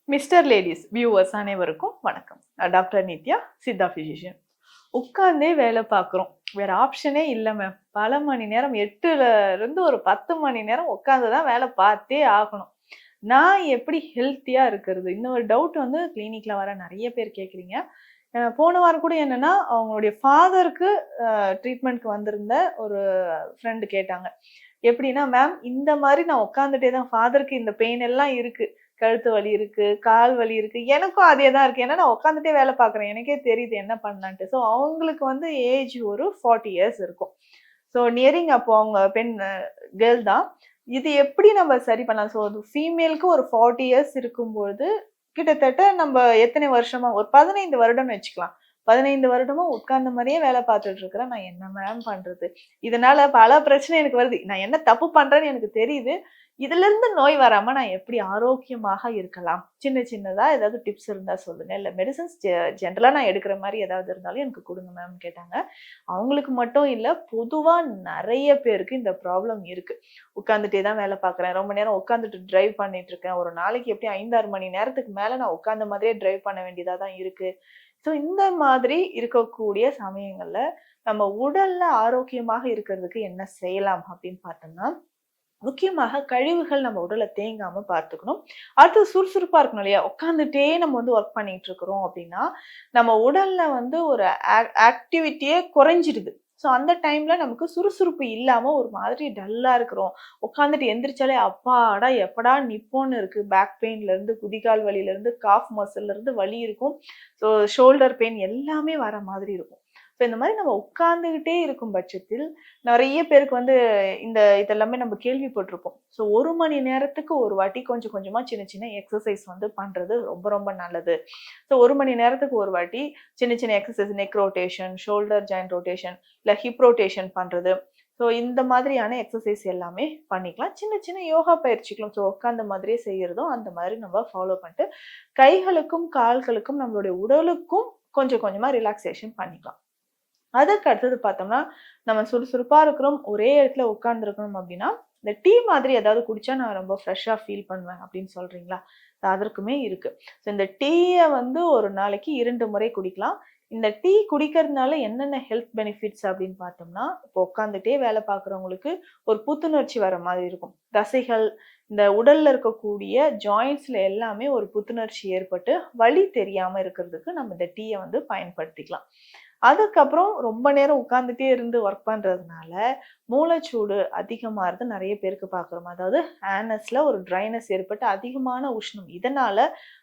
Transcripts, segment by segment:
Mister ladies viewers அனைவருக்கும் வணக்கம். Doctor Nithya, Siddha physician. உட்கார்ந்தே வேலை பார்க்குறோம், வேற ஆப்ஷனே இல்லை மேம். பல மணி நேரம் 8ல இருந்து ஒரு 10 மணி நேரம் உட்காந்து தான் வேலை பார்த்தே ஆகணும். நான் எப்படி ஹெல்த்தியா இருக்கிறது? இன்னொரு டவுட் வந்து கிளினிக்ல வர நிறைய பேர் கேட்குறீங்க. போன வாரம் கூட என்னன்னா, அவங்களுடைய ஃபாதருக்கு ட்ரீட்மெண்ட்க்கு வந்திருந்த ஒரு ஃப்ரெண்டு கேட்டாங்க. எப்படின்னா, மேம் இந்த மாதிரி நான் உட்காந்துட்டே தான், ஃபாதருக்கு இந்த பெயின் எல்லாம் இருக்கு. கழுத்து வலி இருக்கு, கால் வலி இருக்கு. எனக்கும் அதே தான் இருக்கு. ஏன்னா நான் உட்காந்துட்டே வேலை பார்க்குறேன். எனக்கே தெரியுது என்ன பண்ணலான்ட்டு. ஸோ அவங்களுக்கு வந்து ஏஜ் ஒரு 40 இயர்ஸ் இருக்கும். ஸோ நியரிங் அப்போ அவங்க கேர்ள் தான். இது எப்படி நம்ம சரி பண்ணலாம்? ஸோ அது ஃபீமேலுக்கு ஒரு 40 இயர்ஸ் இருக்கும்போது, கிட்டத்தட்ட நம்ம எத்தனை வருஷமா ஒரு 15 வருடம்னு வச்சுக்கலாம். 15 வருடமா உட்கார்ந்த மாரியே வேலை பார்த்துட்டு இருக்கிறேன். நான் என்ன மேம் பண்றது? இதனால பல பிரச்சனை எனக்கு வருது. நான் என்ன தப்பு பண்றேன்னு எனக்கு தெரியுது. இதிலிருந்து நோய் வராம நான் எப்படி ஆரோக்கியமாக இருக்கலாம்? சின்ன சின்னதா ஏதாவது டிப்ஸ் இருந்தா சொல்லுங்க. இல்ல மெடிசின்ஸ் ஜெனரலா நான் எடுக்கிற மாரி ஏதாவது இருந்தாலும் எனக்கு குடுங்க மேம்ன்னு கேட்டாங்க. அவங்களுக்கு மட்டும் இல்ல, பொதுவா நெறைய பேருக்கு இந்த ப்ராப்ளம் இருக்கு. உட்கார்ந்துட்டே தான் வேலை பார்க்குறேன். ரொம்ப நேரம் உட்கார்ந்துட்டு டிரைவ் பண்ணிட்டு இருக்கேன். ஒரு நாளைக்கு எப்படியும் 5, 6 மணி நேரத்துக்கு மேல நான் உட்கார்ந்த மாதிரியே டிரைவ் பண்ண வேண்டியதா தான் இருக்கு. ஸோ இந்த மாதிரி இருக்கக்கூடிய சமயங்கள்ல, நம்ம உடல்ல ஆரோக்கியமாக இருக்கிறதுக்கு என்ன செய்யலாம் அப்படின்னு பார்த்தோம்னா, முக்கியமாக கழிவுகள் நம்ம உடல்ல தேங்காம பார்த்துக்கணும். அடுத்தது சுறுசுறுப்பா இருக்கணும் இல்லையா? உட்கார்ந்துட்டே நம்ம வந்து ஒர்க் பண்ணிட்டு இருக்கிறோம் அப்படின்னா, நம்ம உடல்ல வந்து ஒரு ஆக்டிவிட்டியே குறைஞ்சிடுது. ஸோ அந்த டைம்ல நமக்கு சுறுசுறுப்பு இல்லாம ஒரு மாதிரி டல்லா இருக்கிறோம். உட்கார்ந்துட்டு எந்திரிச்சாலே அப்பாடா! எப்படா நிப்போம்னு இருக்கு. பேக் பெயின்ல இருந்து, குதிகால் வலியில இருந்து, காஃப் மசில்ல இருந்து வலி இருக்கும். ஸோ ஷோல்டர் பெயின் எல்லாமே வர மாதிரி இருக்கும். ஸோ இந்த மாரி நம்ம உட்கார்ந்துகிட்டே இருக்கும் பட்சத்தில், நெறைய பேருக்கு வந்து இதெல்லாமே நம்ம கேள்விப்பட்டிருப்போம். ஸோ 1 மணி நேரத்துக்கு ஒரு வாட்டி கொஞ்சம் கொஞ்சமா சின்ன சின்ன எக்சர்சைஸ் வந்து பண்றது ரொம்ப ரொம்ப நல்லது. ஸோ 1 மணி நேரத்துக்கு ஒரு வாட்டி சின்ன சின்ன exercise neck rotation, shoulder joint rotation, இல்ல ஹிப் ரொட்டேஷன் பண்றது. ஸோ இந்த மாதிரியான எக்சர்சைஸ் எல்லாமே பண்ணிக்கலாம். சின்ன சின்ன யோகா பயிற்சிகளும், ஸோ உட்காந்த மாதிரியே செய்யறதும் அந்த மாதிரி நம்ம ஃபாலோ பண்ணிட்டு, கைகளுக்கும், கால்களுக்கும், நம்மளுடைய உடலுக்கும் கொஞ்சம் கொஞ்சமா ரிலாக்சேஷன் பண்ணிக்கலாம். அதுக்கு அடுத்தது பார்த்தோம்னா, நம்ம சுறுசுறுப்பா இருக்கிறோம், ஒரே இடத்துல உட்கார்ந்துருக்கணும் அப்படின்னா, இந்த டீ மாதிரி ஏதாவது குடிச்சா நான் ரொம்ப ஃப்ரெஷ்ஷா ஃபீல் பண்ணுவேன் அப்படின்னு சொல்றீங்களா? அதற்குமே இருக்கு. ஸோ இந்த டீய வந்து ஒரு நாளைக்கு 2 முறை குடிக்கலாம். இந்த டீ குடிக்கிறதுனால என்னென்ன ஹெல்த் பெனிஃபிட்ஸ் அப்படின்னு பார்த்தோம்னா, இப்போ உட்காந்துட்டே வேலை பார்க்குறவங்களுக்கு ஒரு புத்துணர்ச்சி வர மாதிரி இருக்கும். தசைகள், இந்த உடல்ல இருக்கக்கூடிய ஜாயிண்ட்ஸ்ல எல்லாமே ஒரு புத்துணர்ச்சி ஏற்பட்டு, வலி தெரியாம இருக்கிறதுக்கு நம்ம இந்த டீய வந்து பயன்படுத்திக்கலாம். அதுக்கப்புறம் ரொம்ப நேரம் உட்கார்ந்துட்டே இருந்து ஒர்க் பண்றதுனால, மூளைச்சூடு அதிகமாறது நெறைய பேருக்கு பார்க்குறோம். அதாவது ஆனஸ்ல ஒரு ட்ரைனஸ் ஏற்பட்டு அதிகமான உஷ்ணம். இதனால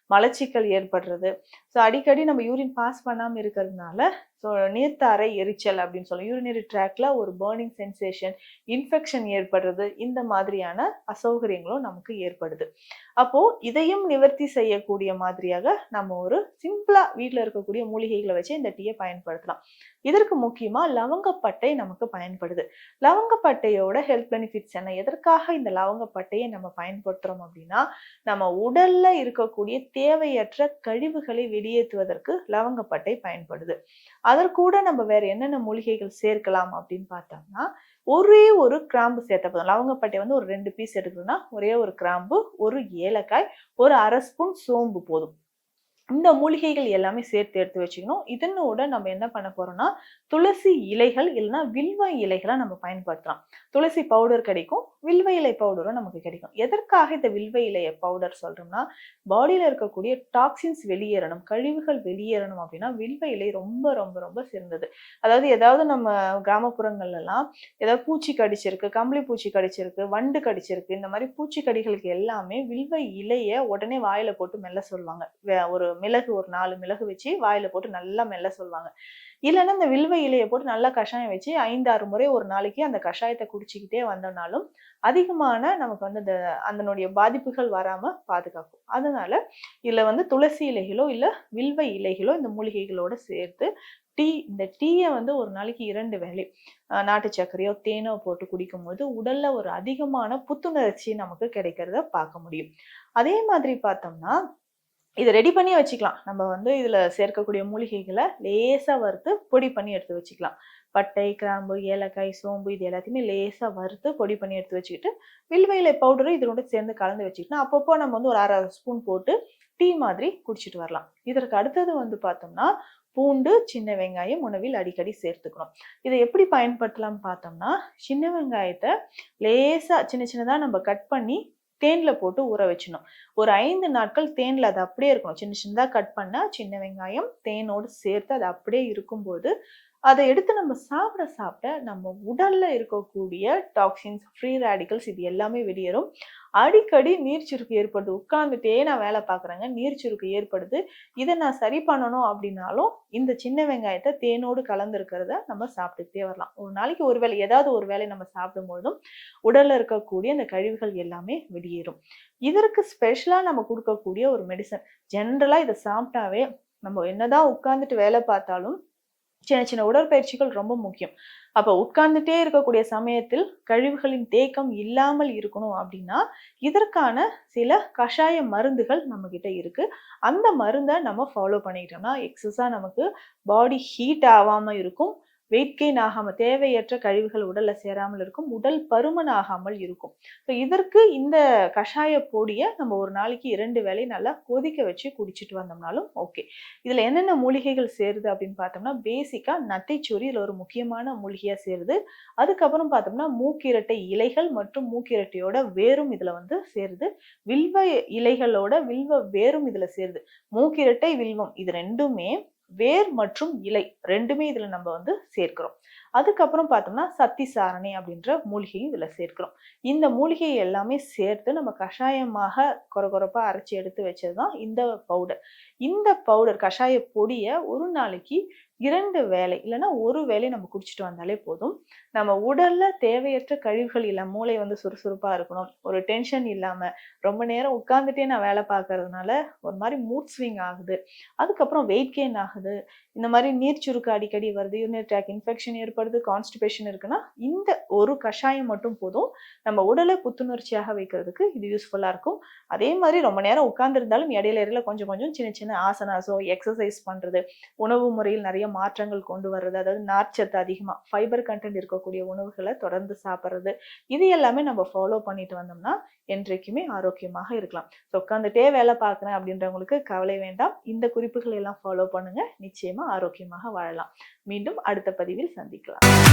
மலச்சிக்கல் ஏற்படுறது. ஸோ அடிக்கடி நம்ம யூரின் பாஸ் பண்ணாம இருக்கிறதுனால, ஸோ நீர்த்தாரை எரிச்சல் அப்படின்னு சொல்லுவோம். யூரினரி ட்ராக்ட்ல ஒரு பர்னிங் சென்சேஷன், இன்ஃபெக்ஷன் ஏற்படுறது, இந்த மாதிரியான அசௌகரியங்களும் நமக்கு ஏற்படுது. அப்போ இதையும் நிவர்த்தி செய்யக்கூடிய மாதிரியாக நம்ம ஒரு சிம்பிளா வீட்ல இருக்கக்கூடிய மூலிகைகள வச்சு இந்த டீய பயன்படுத்தலாம். இதற்கு முக்கியமா லவங்கப்பட்டை நமக்கு பயன்படுது. லவங்கப்பட்டையோட ஹெல்த் பெனிஃபிட்ஸ் என்ன? எதற்காக இந்த லவங்கப்பட்டைய நம்ம பயன்படுத்துறோம் அப்படின்னா, நம்ம உடல்ல இருக்கக்கூடிய தேவையற்ற கழிவுகளை வெளியேற்றுவதற்கு லவங்கப்பட்டை பயன்படுது. அதற்கூட நம்ம வேற என்னென்ன மூலிகைகள் சேர்க்கலாம் அப்படின்னு பார்த்தோம்னா, ஒரே ஒரு கிராம்பு சேர்த்தா போதும். லவங்கப்பட்டை வந்து ஒரு 2 பீஸ் எடுக்கணும்னா, ஒரே ஒரு கிராம்பு, 1 ஏலக்காய், ஒரு 1/2 ஸ்பூன் சோம்பு போதும். இந்த மூலிகைகள் எல்லாமே சேர்த்து எடுத்து வச்சுக்கணும். இதனோட நம்ம என்ன பண்ண போறோம்னா, துளசி இலைகள் இல்லன்னா வில்வ இலைகள நம்ம பயன்படுத்தலாம். துளசி பவுடர் கிடைக்கும். வில்வ இலை பவுடரும் நமக்கு கிடைக்கும். எதற்காக இந்த வில்வ இலைய பவுடர் சொல்றோம்னா, பாடியில இருக்கக்கூடிய டாக்ஸின்ஸ் வெளியேறணும், கழிவுகள் வெளியேறணும் அப்படின்னா, வில்வ இலை ரொம்ப ரொம்ப ரொம்ப சிறந்தது. அதாவது ஏதாவது நம்ம கிராமப்புறங்கள்லலாம் ஏதாவது பூச்சி கடிச்சிருக்கு, கம்பளி பூச்சி கடிச்சிருக்கு, வண்டு கடிச்சிருக்கு, இந்த மாரி பூச்சிக்கடிகளுக்கு எல்லாமே வில்வ இலைய உடனே வாயில போட்டு மெல்ல சொல்லுவாங்க. ஒரு மிளகு ஒரு 4 மிளகு வச்சு வாயில போட்டு நல்லா மெல்ல சொல்லுவாங்க. இல்லன்னா இந்த வில்வ இலைய போட்டு நல்லா கஷாயம் வச்சு 5, 6 முறை ஒரு நாளைக்கு அந்த கஷாயத்த குடிச்சுக்கிட்டே வந்தோம்னாலும், அதிகமான நமக்கு வந்து அதனுடைய பாதிப்புகள் வராம பாதுகாக்கும். அதனால இதுல வந்து துளசி இலைகளோ, இல்ல வில்வ இலைகளோ இந்த மூலிகைகளோட சேர்த்து இந்த டீய வந்து ஒரு நாளைக்கு 2 வேளை நாட்டு சர்க்கரையோ, தேனோ போட்டு குடிக்கும்போது உடல்ல ஒரு அதிகமான புத்துணர்ச்சி நமக்கு கிடைக்கிறத பார்க்க முடியும். அதே மாதிரி பார்த்தோம்னா, இத ரெடி பண்ணியே வச்சுக்கலாம். நம்ம வந்து இதுல சேர்க்கக்கூடிய மூலிகைகள லேசா வறுத்து பொடி பண்ணி எடுத்து வச்சுக்கலாம். பட்டை, கிராம்பு, ஏலக்காய், சோம்பு இது எல்லாத்தையுமே லேசா வறுத்து பொடி பண்ணி எடுத்து வச்சுக்கிட்டு, வில்வ இலை பவுடரும் இதனோட சேர்ந்து கலந்து வச்சுக்கிட்டோம்னா, அப்பப்போ நம்ம வந்து ஒரு 1/2 ஸ்பூன் போட்டு டீ மாதிரி குடிச்சிட்டு வரலாம். இதற்கு அடுத்தது வந்து பார்த்தோம்னா, பூண்டு, சின்ன வெங்காயம் உணவில் அடிக்கடி சேர்த்துக்கணும். இதை எப்படி பயன்படுத்தலாம்னு பார்த்தோம்னா, சின்ன வெங்காயத்த லேசா சின்ன சின்னதா நம்ம கட் பண்ணி தேன்ல போட்டு ஊற வச்சிடணும். ஒரு 5 நாட்கள் தேன்ல அது அப்படியே இருக்கணும். சின்ன சின்னதா கட் பண்ண சின்ன வெங்காயம் தேனோடு சேர்த்து அது அப்படியே இருக்கும்போது, அத எடுத்து நம்ம சாப்பிட சாப்பிட நம்ம உடல்ல இருக்கக்கூடிய டாக்ஸின்ஸ், ஃப்ரீ ரேடிக்கல்ஸ் இது எல்லாமே வெளியேறும். அடிக்கடி நீர்ச்சுருக்கு ஏற்படுது. உட்கார்ந்துட்டே நான் வேலை பார்க்குறேங்க. நீர்ச்சுருக்கு ஏற்படுது. இத நான் சரி பண்ணணும் அப்படின்னாலும், இந்த சின்ன வெங்காயத்த தேனோடு கலந்திருக்கிறத நம்ம சாப்பிட்டுக்கிட்டே வரலாம். ஒரு நாளைக்கு ஒரு வேளை ஏதாவது ஒரு வேளை நம்ம சாப்பிடும்பொழுதும், உடல்ல இருக்கக்கூடிய அந்த கழிவுகள் எல்லாமே வெளியேறும். இதற்கு ஸ்பெஷலா நம்ம குடுக்கக்கூடிய ஒரு மெடிசன். ஜெனரலா இத சாப்பிட்டாவே நம்ம என்னதான் உட்கார்ந்துட்டு வேலை பார்த்தாலும், சின்ன சின்ன உடற்பயிற்சிகள் ரொம்ப முக்கியம். அப்ப உட்கார்ந்துட்டே இருக்கக்கூடிய சமயத்தில் கழிவுகளின் தேக்கம் இல்லாமல் இருக்கணும் அப்படின்னா, இதற்கான சில கஷாய மருந்துகள் நம்மகிட்ட இருக்கு. அந்த மருந்த நம்ம ஃபாலோ பண்ணிக்கிட்டோம்னா, எக்ஸஸா நமக்கு பாடி ஹீட் ஆவாம இருக்கும். வெயிட் கெயின் ஆகாம தேவையற்ற கழிவுகள் உடல்ல சேராமல் இருக்கும். உடல் பருமன் ஆகாமல் இருக்கும். ஸோ இதற்கு இந்த கஷாய பொடிய நம்ம ஒரு நாளைக்கு 2 வேளை நல்லா கொதிக்க வச்சு குடிச்சிட்டு வந்தோம்னாலும் ஓகே. இதுல என்னென்ன மூலிகைகள் சேருது அப்படின்னு பார்த்தோம்னா, பேசிக்கா நத்தைச்சுவரி இதுல ஒரு முக்கியமான மூலிகையா சேருது. அதுக்கப்புறம் பார்த்தோம்னா, மூக்கிரட்டை இலைகள் மற்றும் மூக்கிரட்டையோட வேரும் இதுல வந்து சேருது. வில்வ இலைகளோட வில்வ வேரும் இதுல சேருது. மூக்கிரட்டை, வில்வம் இது 2மே வேர் மற்றும் இலை 2மே இதுல நம்ம வந்து சேர்க்கிறோம். அதுக்கப்புறம் பார்த்தோம்னா, சத்தி சாரணை அப்படின்ற மூலிகையும் இதுல சேர்க்கிறோம். இந்த மூலிகை எல்லாமே சேர்த்து நம்ம கஷாயமாக கொரகொரப்பா அரைச்சு எடுத்து வச்சதுதான் இந்த பவுடர். இந்த பவுடர் கஷாய பொடிய ஒரு நாளைக்கு 2 வேளை இல்லன்னா 1 வேளை நம்ம குடிச்சிட்டு வந்தாலே போதும். நம்ம உடல்ல தேவையற்ற கழிவுகள் இல்ல, மூளை வந்து சுறுசுறுப்பா இருக்கணும். ஒரு டென்ஷன் இல்லாம, ரொம்ப நேரம் உட்கார்ந்துட்டே நான் வேலை பார்க்கறதுனால ஒரு மாரி மூட் ஸ்விங் ஆகுது. அதுக்கப்புறம் வெயிட் கெயின் ஆகுது. இந்த மாரி நீர் சுருக்கு அடிக்கடி வருது. யூரினரி ட்ராக் இன்ஃபெக்ஷன் ஏற்படுது, கான்ஸ்டிபேஷன் இருக்குன்னா, இந்த ஒரு கஷாயம் மட்டும் போதும். நம்ம உடலை புத்துணர்ச்சியாக வைக்கிறதுக்கு இது யூஸ்ஃபுல்லா இருக்கும். அதே மாரி ரொம்ப நேரம் உட்கார்ந்திருந்தாலும் இடையில இடையில கொஞ்சம் கொஞ்சம் சின்ன சின்ன ஆசனாஸோ, எக்ஸர்சைஸ் பண்றது, உணவு முறையில் நிறைய மாற்றங்கள் கொண்டு வர்றது, அதாவது நார்ச்சத்து அதிகமா ஃபைபர் கண்டென்ட் இருக்கக்கூடிய உணவுகளை தொடர்ந்து சாப்பிடுறது, இது எல்லாமே நம்ம ஃபாலோ பண்ணிட்டு வந்தோம்னா என்றைக்குமே ஆரோக்கியமாக இருக்கலாம். ஸோ உட்காந்துட்டே வேலை பார்க்குறேன் அப்படின்றவங்களுக்கு கவலை வேண்டாம். இந்த குறிப்புகள் எல்லாம் ஃபாலோ பண்ணுங்க. நிச்சயமா ஆரோக்கியமாக வாழலாம். மீண்டும் அடுத்த பதிவில் சந்திக்கலாம்.